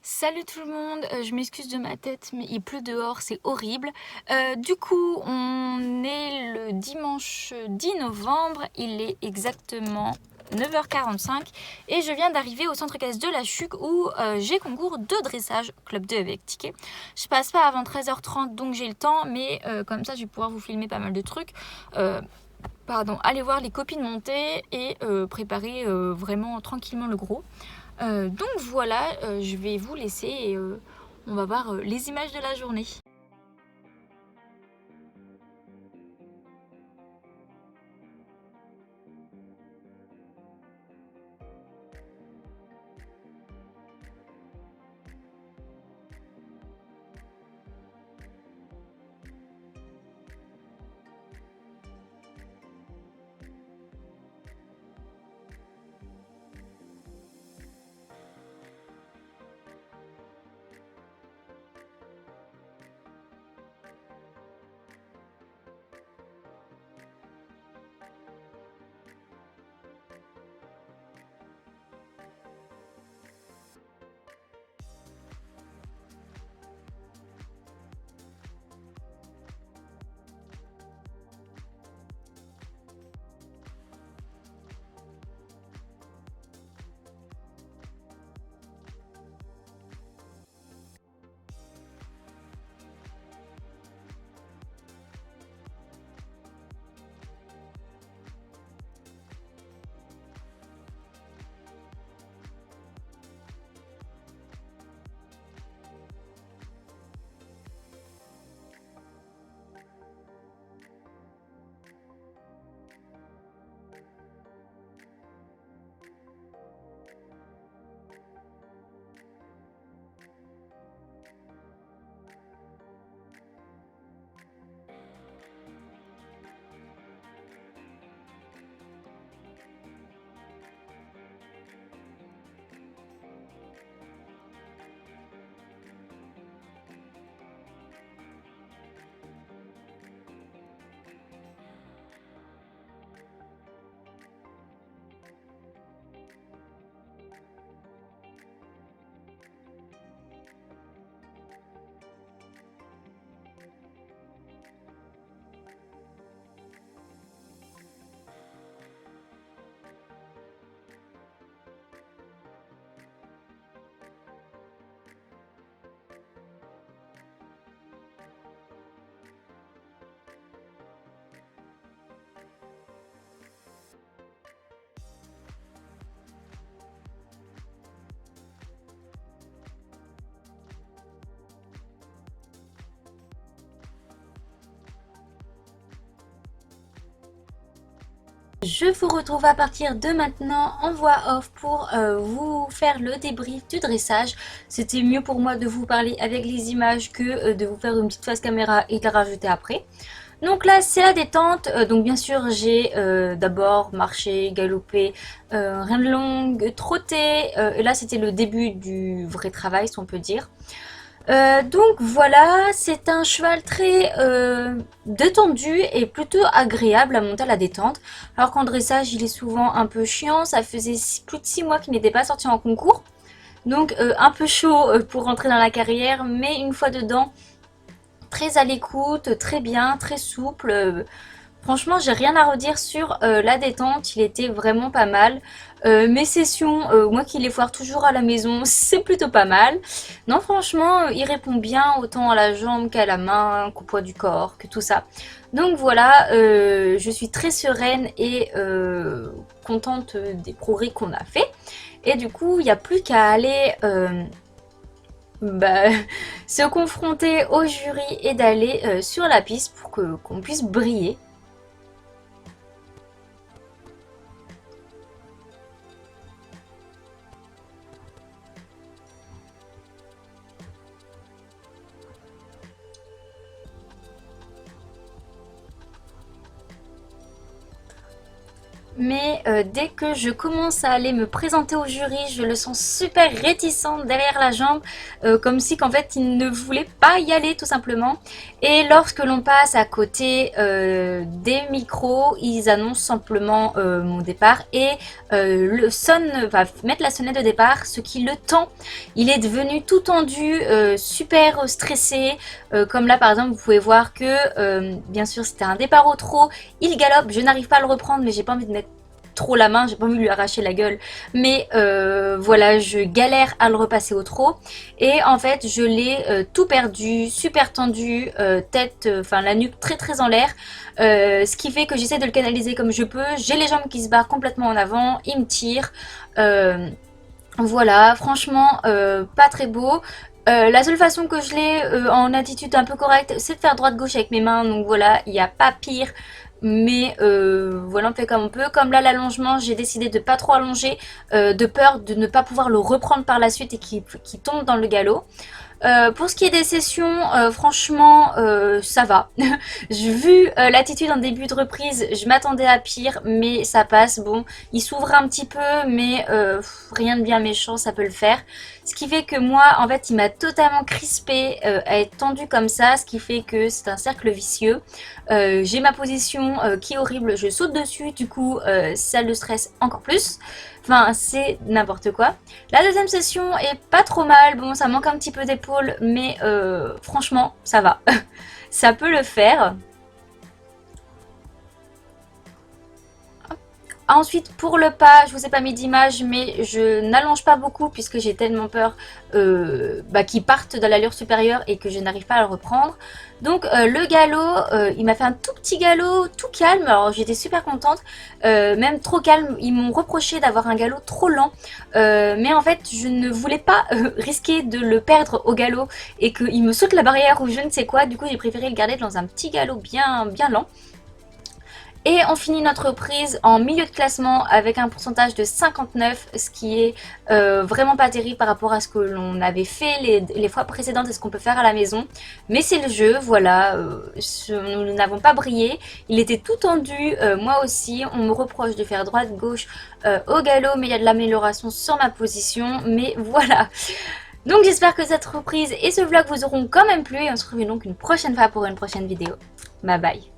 Salut tout le monde, je m'excuse de ma tête mais il pleut dehors, c'est horrible. Du coup, on est le dimanche 10 novembre, il est exactement 9h45 et je viens d'arriver au centre équestre de la Chuc où j'ai concours de dressage, club 2 avec ticket. Je passe pas avant 13h30 donc j'ai le temps, mais comme ça je vais pouvoir vous filmer pas mal de trucs. Aller voir les copines monter et préparer vraiment tranquillement le gros. Donc voilà, je vais vous laisser et on va voir les images de la journée. Je vous retrouve à partir de maintenant en voix off pour vous faire le débrief du dressage. C'était mieux pour moi de vous parler avec les images que de vous faire une petite face caméra et de la rajouter après. Donc là c'est la détente, donc bien sûr j'ai d'abord marché, galopé, rien de long, trotté, et là c'était le début du vrai travail si on peut dire. Donc voilà, c'est un cheval très détendu et plutôt agréable à monter à la détente. Alors qu'en dressage, il est souvent un peu chiant. Ça faisait plus de 6 mois qu'il n'était pas sorti en concours. Donc un peu chaud pour rentrer dans la carrière, mais une fois dedans, très à l'écoute, très bien, très souple. Franchement, j'ai rien à redire sur la détente, il était vraiment pas mal. Mes sessions, moi qui les foire toujours à la maison, c'est plutôt pas mal. Non, franchement, il répond bien autant à la jambe qu'à la main, qu'au poids du corps, que tout ça. Donc voilà, je suis très sereine et contente des progrès qu'on a fait. Et du coup, il n'y a plus qu'à aller bah, se confronter au jury et d'aller sur la piste pour qu'on puisse briller. Mais dès que je commence à aller me présenter au jury, je le sens super réticent derrière la jambe, comme si qu'en fait il ne voulait pas y aller tout simplement. Et lorsque l'on passe à côté des micros, ils annoncent simplement mon départ et le sonne va mettre la sonnette de départ, ce qui le tend. Il est devenu tout tendu, super stressé, comme là par exemple vous pouvez voir que bien sûr c'était un départ au trot, il galope, je n'arrive pas à le reprendre mais j'ai pas envie de mettre trop la main, j'ai pas envie de lui arracher la gueule, mais voilà, je galère à le repasser au trot et en fait je l'ai tout perdu, super tendu, tête, enfin la nuque très très en l'air, ce qui fait que j'essaie de le canaliser comme je peux, j'ai les jambes qui se barrent complètement en avant, il me tire, voilà, franchement pas très beau. La seule façon que je l'ai en attitude un peu correcte, c'est de faire droite-gauche avec mes mains. Donc voilà, il n'y a pas pire. Mais voilà, on fait comme on peut. Comme là, l'allongement, j'ai décidé de pas trop allonger, de peur de ne pas pouvoir le reprendre par la suite et qu'il tombe dans le galop. Pour ce qui est des sessions, franchement, ça va. Vu l'attitude en début de reprise, je m'attendais à pire, mais ça passe. Bon, il s'ouvre un petit peu, mais rien de bien méchant, ça peut le faire. Ce qui fait que moi, en fait, il m'a totalement crispé à être tendu comme ça, ce qui fait que c'est un cercle vicieux. J'ai ma position qui est horrible, je saute dessus, du coup, ça le stresse encore plus. Enfin, c'est n'importe quoi. La deuxième session est pas trop mal. Bon, ça manque un petit peu d'épaule, mais franchement, ça va. Ça peut le faire. Ensuite, pour le pas, je vous ai pas mis d'image, mais je n'allonge pas beaucoup puisque j'ai tellement peur qu'il parte dans l'allure supérieure et que je n'arrive pas à le reprendre. Donc le galop, il m'a fait un tout petit galop, tout calme. Alors j'étais super contente, même trop calme. Ils m'ont reproché d'avoir un galop trop lent, mais en fait je ne voulais pas risquer de le perdre au galop et qu'il me saute la barrière ou je ne sais quoi. Du coup j'ai préféré le garder dans un petit galop bien bien lent. Et on finit notre prise en milieu de classement avec un pourcentage de 59, ce qui est vraiment pas terrible par rapport à ce que l'on avait fait les fois précédentes et ce qu'on peut faire à la maison. Mais c'est le jeu, voilà, nous n'avons pas brillé. Il était tout tendu, moi aussi. On me reproche de faire droite-gauche au galop, mais il y a de l'amélioration sur ma position. Mais voilà. Donc j'espère que cette reprise et ce vlog vous auront quand même plu et on se retrouve donc une prochaine fois pour une prochaine vidéo. Bye bye.